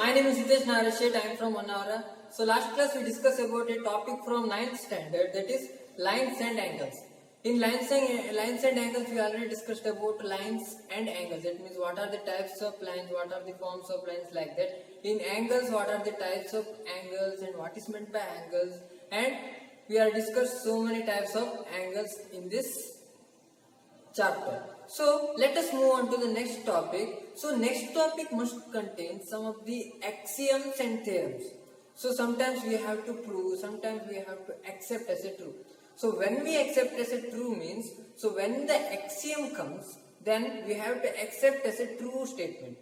my name is Hitesh Narashet. I am from Manavara. So last class we discussed about a topic from 9th standard, that is lines and angles. In lines and angles we already discussed about lines and angles. That means what are the types of lines, what are the forms of lines, like that. In angles, what are the types of angles and what is meant by angles. And we have discussed so many types of angles in this chapter. So let us move on to the next topic. So next topic must contain some of the axioms and theorems. So sometimes we have to prove, sometimes we have to accept as a true. So when we accept as a true means, so when the axiom comes, then we have to accept as a true statement.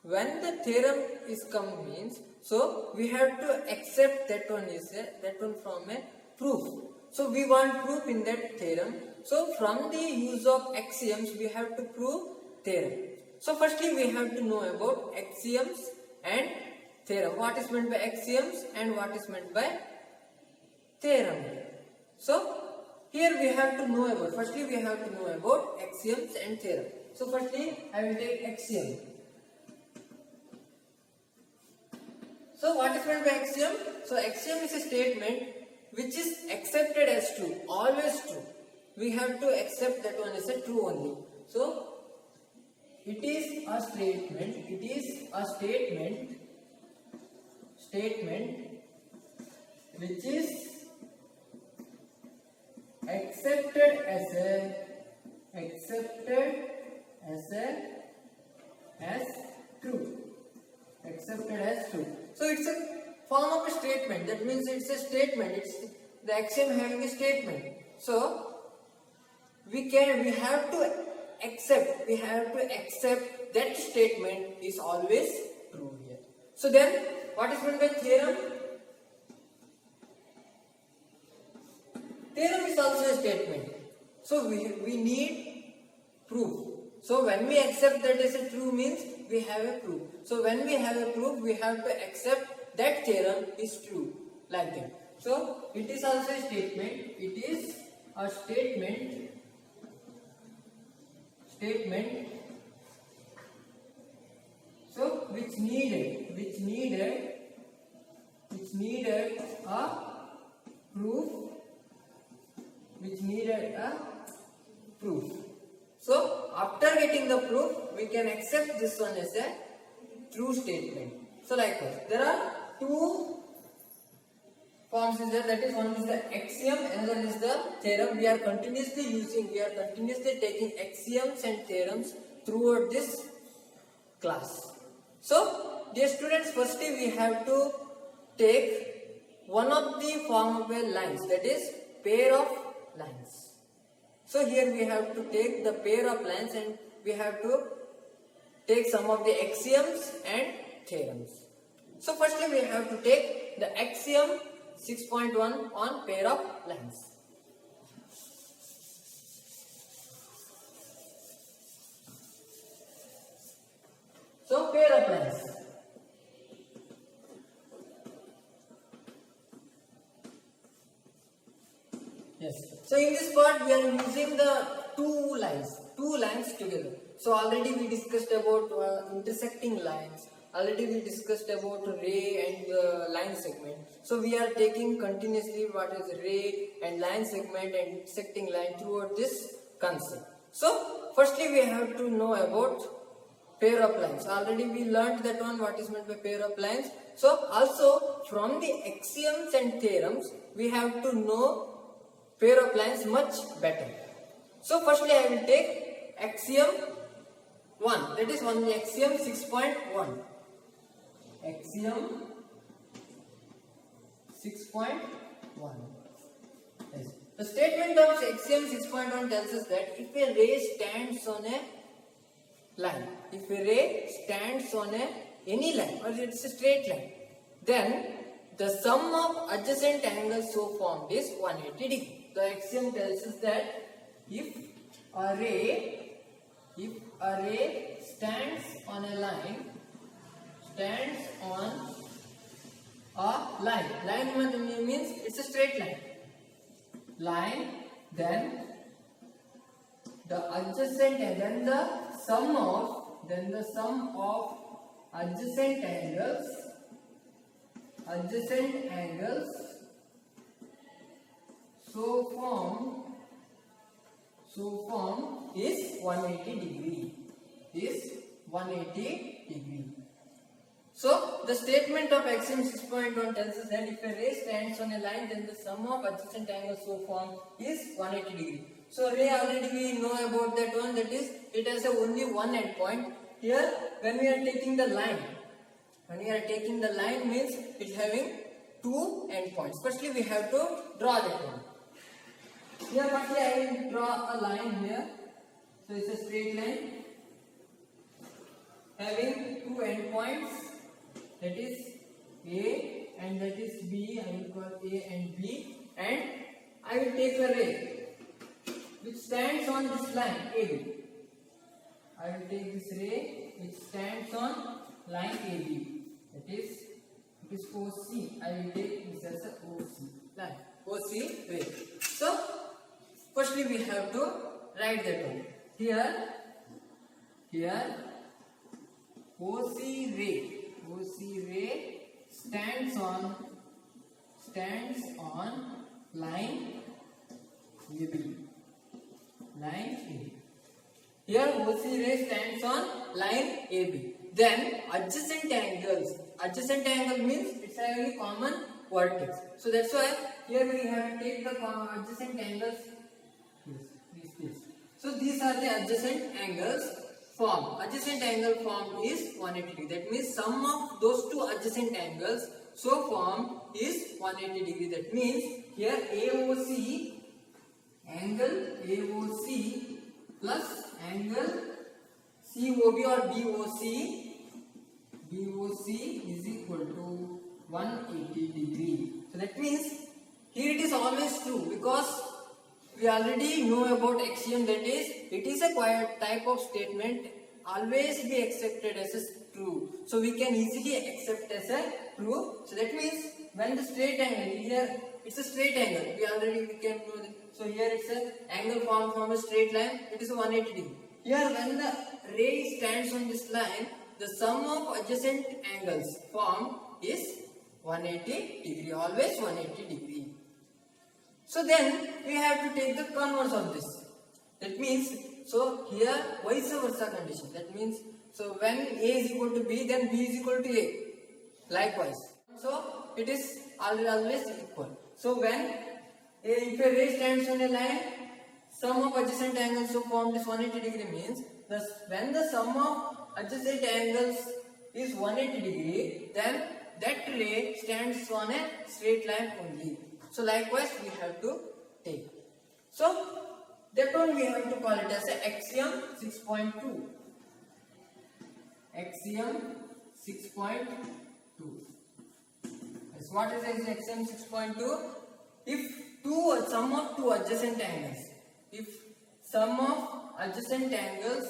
When the theorem is come means, so we have to accept that one from a proof. So we want proof in that theorem. So from the use of axioms we have to prove theorem. So firstly we have to know about axioms and theorem. What is meant by axioms and what is meant by theorem. So here we have to know about, firstly we have to know about axioms and theorem. So firstly I will take axiom. So what is meant by axiom? So axiom is a statement which is accepted as true, always true. We have to accept that one as a true only. So it is a statement, which is accepted as true. Accepted as true. So it's a form of a statement. That means it's a statement. It's the axiom having a statement. So we have to accept that statement is always true here. So then what is meant by theorem? Theorem is also a statement. So we need proof. So when we accept that as a true means we have a proof. So when we have a proof we have to accept that theorem is true, like that. So it is also a statement. It is a statement so which needed a proof. So after getting the proof we can accept this one as a true statement. So likewise there are two forms is there, that is one is the axiom, another is the theorem. We are continuously taking axioms and theorems throughout this class. So dear students, firstly we have to take one of the form of a lines, that is pair of lines. So here we have to take the pair of lines and we have to take some of the axioms and theorems. So firstly we have to take the axiom 6.1 on pair of lines. So pair of lines. Yes. So in this part we are using the two lines together. So already we discussed about intersecting lines. Already we discussed about ray and line segment. So we are taking continuously what is ray and line segment and intersecting line throughout this concept. So firstly we have to know about pair of lines. Already we learned that one, what is meant by pair of lines. So also from the axioms and theorems we have to know pair of lines much better. So firstly I will take axiom 1, that is one axiom 6.1. Axiom 6.1. Yes. The statement of axiom 6.1 tells us that if a ray stands on a line, any line or it's a straight line, then the sum of adjacent angles so formed is 180 degree. The axiom tells us that if a ray stands on a line, line means it's a straight line, then the adjacent and then the sum of adjacent angles so form is 180 degree. So the statement of axiom 6.1 tells us that if a ray stands on a line, then the sum of adjacent angles so formed is 180 degree. So ray already we know about that one, that is it has only one endpoint. Here when we are taking the line, means it's having two endpoints. Firstly we have to draw that one. Here firstly I will draw a line here. So it's a straight line having two endpoints, that is A and that is B. I will call A and B, and I will take a ray which stands on this line AB. I will take this ray which stands on line AB, that is it is OC. I will take this as a OC line, OC ray. So firstly we have to write that one. Here OC ray stands on line AB. Here OC ray stands on line AB. Then adjacent angle means it's having a common vertex. So that's why here we have to take the adjacent angles. This. So these are the adjacent angles formed. Adjacent angle formed is 180 degree. That means sum of those two adjacent angles so formed is 180 degree. That means here AOC plus angle COB or BOC is equal to 180 degree. So that means here it is always true, because we already know about axiom, that is it is a type of statement always be accepted as a true. So we can easily accept as a true. So that means when the straight angle, here it's a straight angle, we can know that. So here it's a angle formed from a straight line, it is a 180 degree. Here when the ray stands on this line, the sum of adjacent angles formed is 180 degree, always 180 degree. So then we have to take the converse of this. That means, so here vice versa condition. That means, so when A is equal to B, then B is equal to A. Likewise. So it is always equal. So when if a ray stands on a line, sum of adjacent angles so formed is 180 degree means when the sum of adjacent angles is 180 degree, then that ray stands on a straight line only. So likewise we have to take. So that one we have to call it as a axiom 6.2. Axiom 6.2. Yes, what is axiom 6.2? If sum of two adjacent angles, if sum of adjacent angles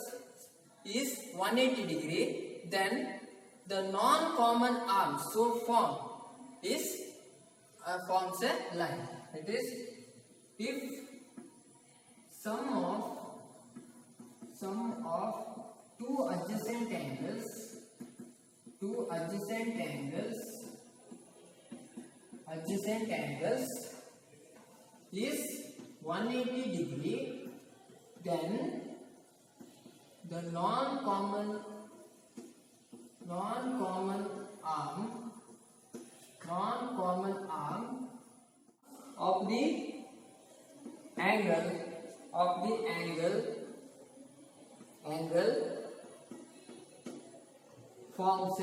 is 180 degree, then the non-common arm so formed forms a line. That is, if sum of two adjacent angles is 180 degree, then the non-common arm of the angle forms a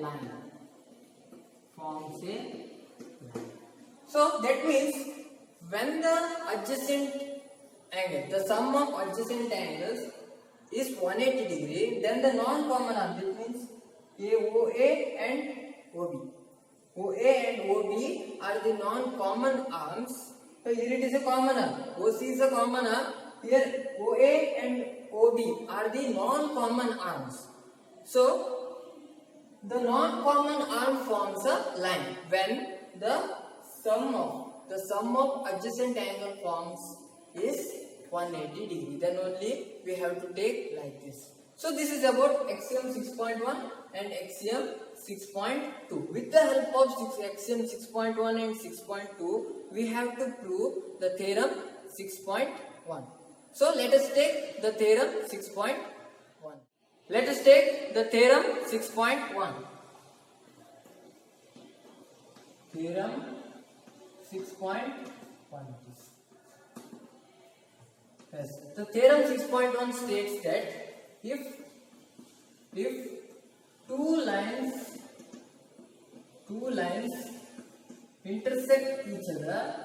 line. So that means when the adjacent angle, the sum of adjacent angles is 180 degree, then the non-common arm, that means OA and OB. OA and OB are the non-common arms. So here it is a common arm. OC is a common arm. Here OA and OB are the non-common arms. So the non-common arm forms a line when the sum of adjacent angle forms is 180 degree. Then only we have to take like this. So this is about axiom 6.1. and axiom 6.2. With the help of axiom 6.1 and 6.2, we have to prove the theorem 6.1. So let us take the theorem 6.1. Let us take the theorem 6.1. Theorem 6.1. Yes. The theorem 6.1 states that if two lines intersect each other,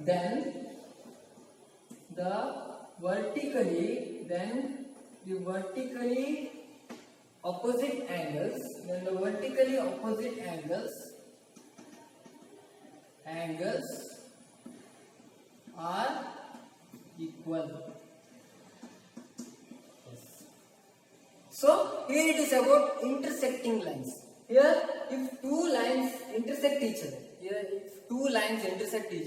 then the vertically opposite angles are equal. So here it is about intersecting lines. Here, if two lines intersect each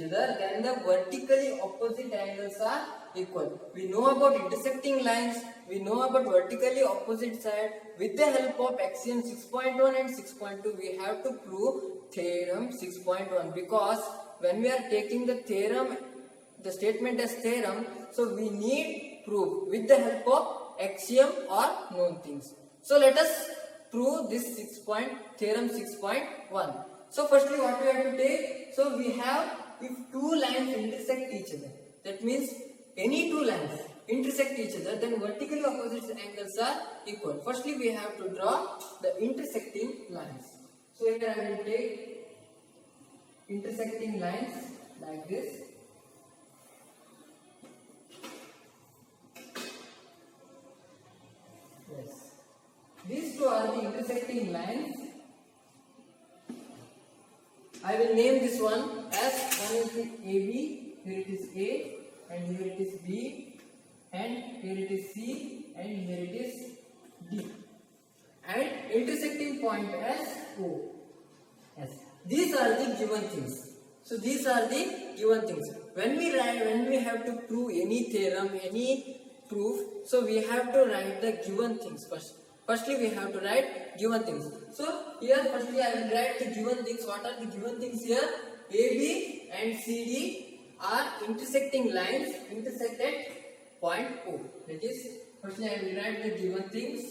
other, then the vertically opposite angles are equal. We know about intersecting lines, we know about vertically opposite side. With the help of axiom 6.1 and 6.2, we have to prove theorem 6.1, because when we are taking the statement as theorem, so we need proof with the help of axiom or known things. So let us prove this theorem 6.1. So firstly, what we have to take? So we have, if two lines intersect each other, that means any two lines intersect each other, then vertically opposite angles are equal. Firstly, we have to draw the intersecting lines. So here I will take intersecting lines like this. Yes. These two are the intersecting lines. I will name this one as one is the AB, here it is A, and here it is B, and here it is C, and here it is D, and intersecting point as O. Yes, these are the given things. So these are the given things. When we have to prove any theorem, any proof, so we have to write the given things first. Firstly, we have to write given things. So here, firstly, I will write the given things. What are the given things here? AB and CD are intersecting lines, intersect at point O. That is, firstly, I will write the given things.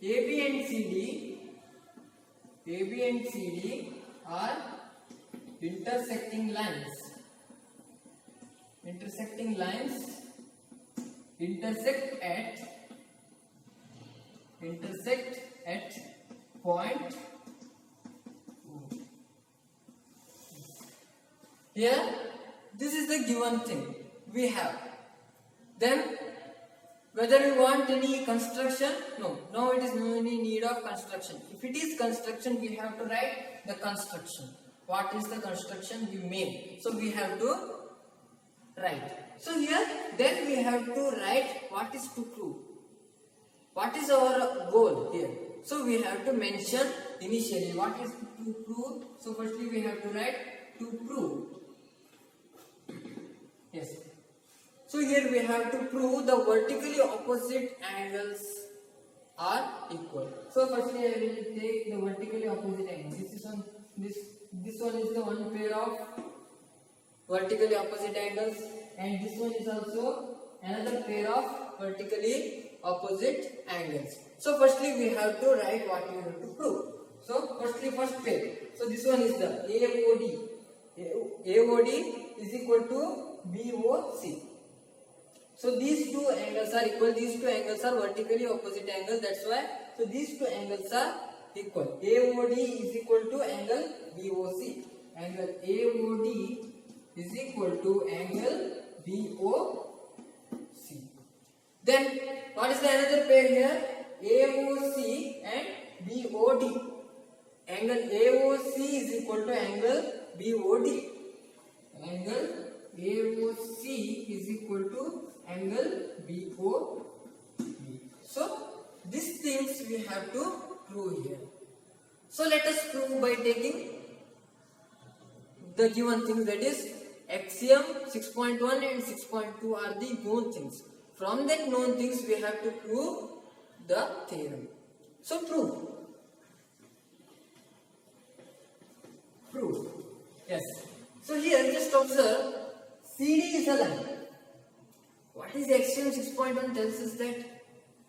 AB and CD are intersecting lines. Intersect at point O. Here, this is the given thing we have. Then, whether we want any construction, no. Now it is no any need of construction. If it is construction, we have to write the construction. What is the construction we made? So we have to write. So here, then we have to write what is to prove. What is our goal here? So we have to mention initially what is to prove. So firstly we have to write to prove. Yes. So here we have to prove the vertically opposite angles are equal. So firstly I will take the vertically opposite angle. This one is the one pair of vertically opposite angles, and this one is also another pair of vertically opposite angles. So firstly we have to write what we have to prove. So first pair. So this one is the AOD. AOD is equal to BOC. So these two angles are equal. These two angles are vertically opposite angles. That's why. So these two angles are equal. AOD is equal to angle BOC. Angle AOD is equal to angle BOC. Then what is the another pair here? AOC and BOD. Angle AOC is equal to angle BOD. Angle AOC is equal to angle BOD. So these things we have to prove here. So let us prove by taking the given things, that is axiom 6.1 and 6.2 are the known things. From that known things we have to prove the theorem. So prove. Yes. So here just observe CD is a line. What is axiom 6.1 tells us that?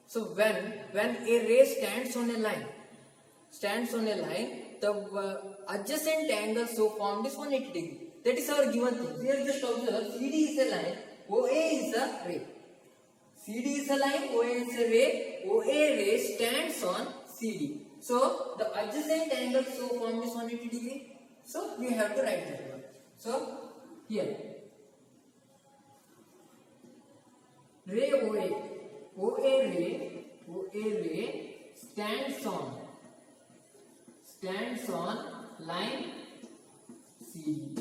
So when a ray stands on a line, the adjacent angle so formed is 180 degree. That is our given thing. Here just observe CD is a line, OA is a ray. CD is a line, OA is a ray. OA ray stands on CD. So the adjacent angle so formed is 180 degree. So we have to write that one. So here ray OA ray stands on line CD.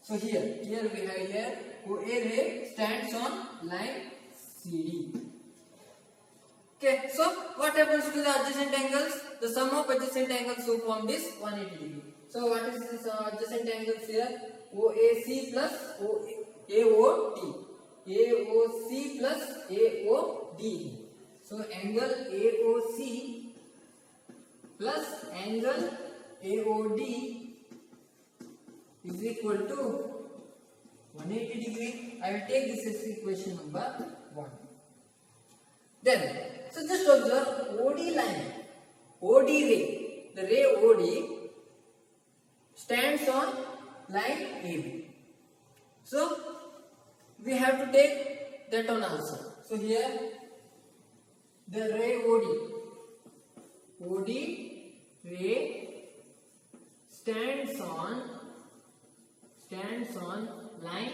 So here we have here OA ray stands on line CD. Okay, so what happens to the adjacent angles? The sum of adjacent angles so formed is 180 degree. So what is this adjacent angles here? OAC plus AOD. AOC plus AOD. So angle AOC plus angle AOD is equal to 180 degree. I will take this as equation number 1. Then, so just observe OD line, OD ray, the ray OD stands on line AB. So we have to take that one also. So here the ray OD ray stands on line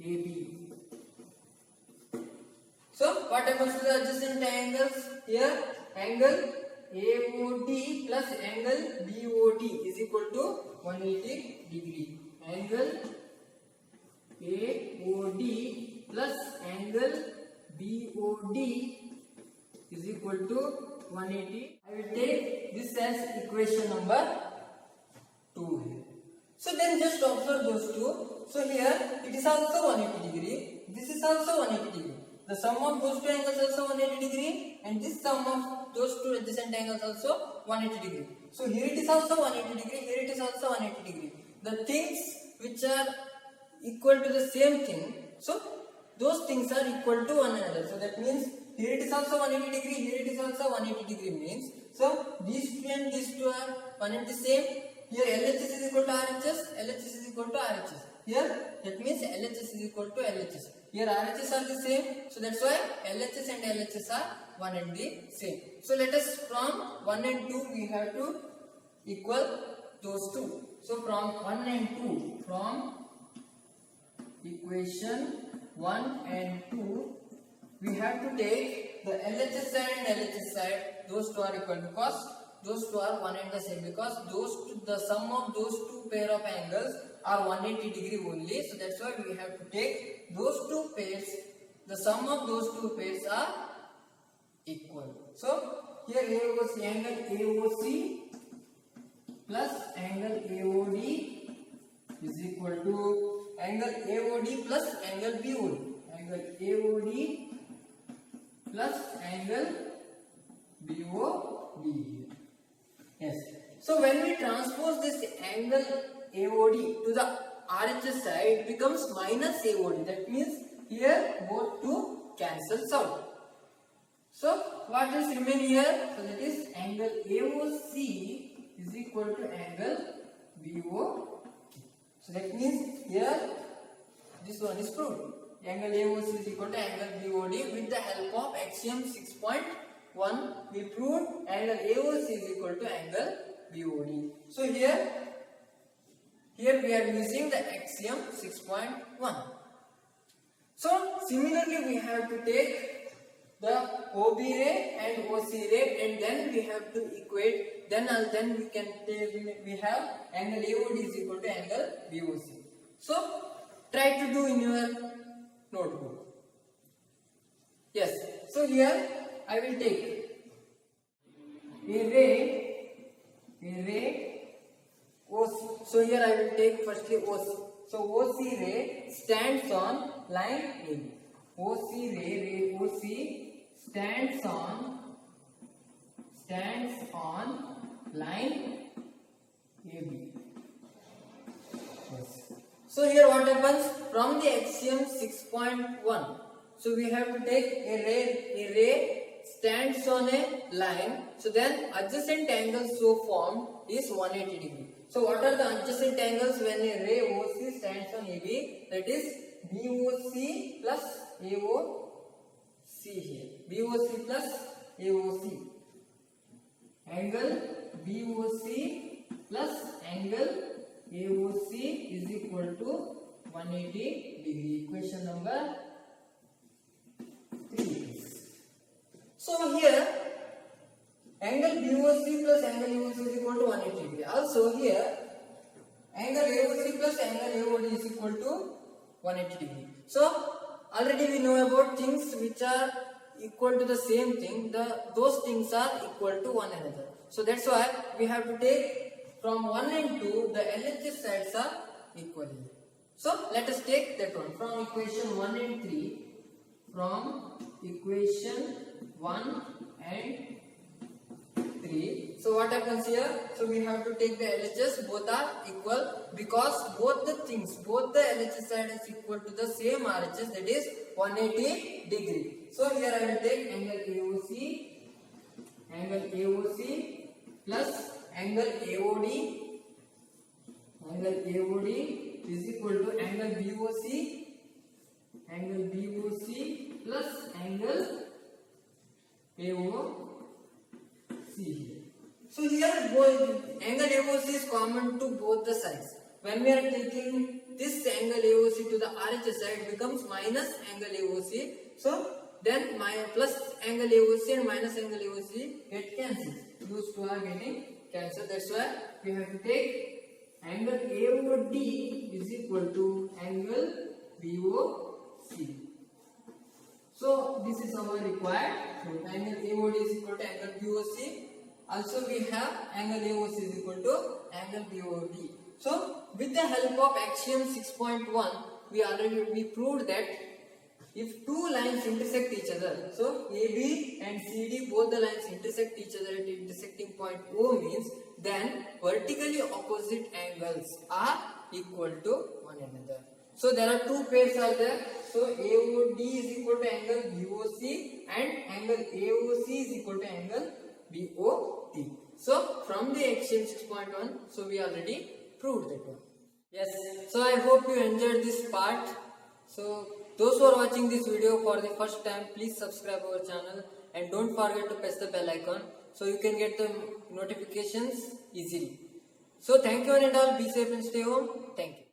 AB. So what happens to the adjacent angles? Here angle AOD plus angle BOD is equal to 180 degree. Angle AOD plus angle BOD is equal to 180. I will take this as equation number 2 here. So then just observe those two. So here it is also 180 degree. This is also 180 degree. The sum of those two angles also 180 degree, and this sum of those two adjacent angles also 180 degree. So here it is also 180 degree, here it is also 180 degree. The things which are equal to the same thing, so those things are equal to one another. So that means here it is also 180 degree, here it is also 180 degree means, so these two and these two are one and the same. Here LHS is equal to RHS, LHS is equal to RHS. Here that means LHS is equal to LHS. Here RHS are the same, so that's why LHS and LHS are one and the same. So let us from 1 and 2 we have to equal those two. So from 1 and 2, from equation 1 and 2, we have to take the LHS side and LHS side. Those two are equal because those two are one and the same, because those two, the sum of those two pair of angles are 180 degree only. So that's why we have to take those two pairs. The sum of those two pairs are equal. So here AOC, angle AOC plus angle AOD is equal to angle AOD plus angle BOD. Angle AOD plus angle BOD. Yes. So when we transpose this angle AOD to the RHS side, it becomes minus AOD. That means here both two cancels out. So what does remain here? So that is angle AOC is equal to angle BOD. So that means here this one is proved. Angle AOC is equal to angle BOD with the help of axiom 6.1. We proved angle AOC is equal to angle BOD. So here we are using the axiom 6.1. So similarly we have to take the OB ray and OC ray, and then we have to equate. Then we can take, we have angle AOD is equal to angle BOC. So try to do in your notebook. Yes. So here I will take a ray OC. So here I will take firstly OC. So OC ray stands on line AB. OC ray OC stands on line AB. Yes. So here what happens from the axiom 6.1. So we have to take a ray stands on a line. So then adjacent angle so formed is 180 degree. So what are the adjacent angles when a ray OC stands on AB? That is BOC plus AOC here. BOC plus AOC. Angle BOC plus angle AOC is equal to 180 degree. Equation number 3. So here angle BOC plus angle AOC is equal to 180 degree. Also here angle AOC plus angle AOD is equal to 180 degree. So already we know about things which are equal to the same thing. Those things are equal to one another. So that's why we have to take from 1 and 2 the LHS sides are equal. So let us take that one from equation 1 and 3. From equation 1 and 3. So what happens here? So we have to take the LHS, both are equal because both the LHS side is equal to the same RHS, that is 180 degree. So here I will take angle AOC plus angle AOD. Angle AOD is equal to angle BOC plus angle AOC. So here angle AOC is common to both the sides. When we are taking this angle AOC to the RHS side, it becomes minus angle AOC. So then my plus angle AOC and minus angle AOC get cancelled. Those two are getting cancelled. That's why we have to take angle AOD is equal to angle BOC. So this is our required. So angle AOD is equal to angle BOC. Also we have angle AOC is equal to angle BOD. So with the help of axiom 6.1, we proved that if two lines intersect each other, so AB and CD, both the lines intersect each other at intersecting point O, means then vertically opposite angles are equal to one another. So there are two pairs are there. So AOD is equal to angle BOC and angle AOC is equal to angle BOT. So from the axiom 6.1, so we already proved that one. Yes, so I hope you enjoyed this part. So those who are watching this video for the first time, please subscribe our channel and don't forget to press the bell icon so you can get the notifications easily. So thank you and all, be safe and stay home. Thank you.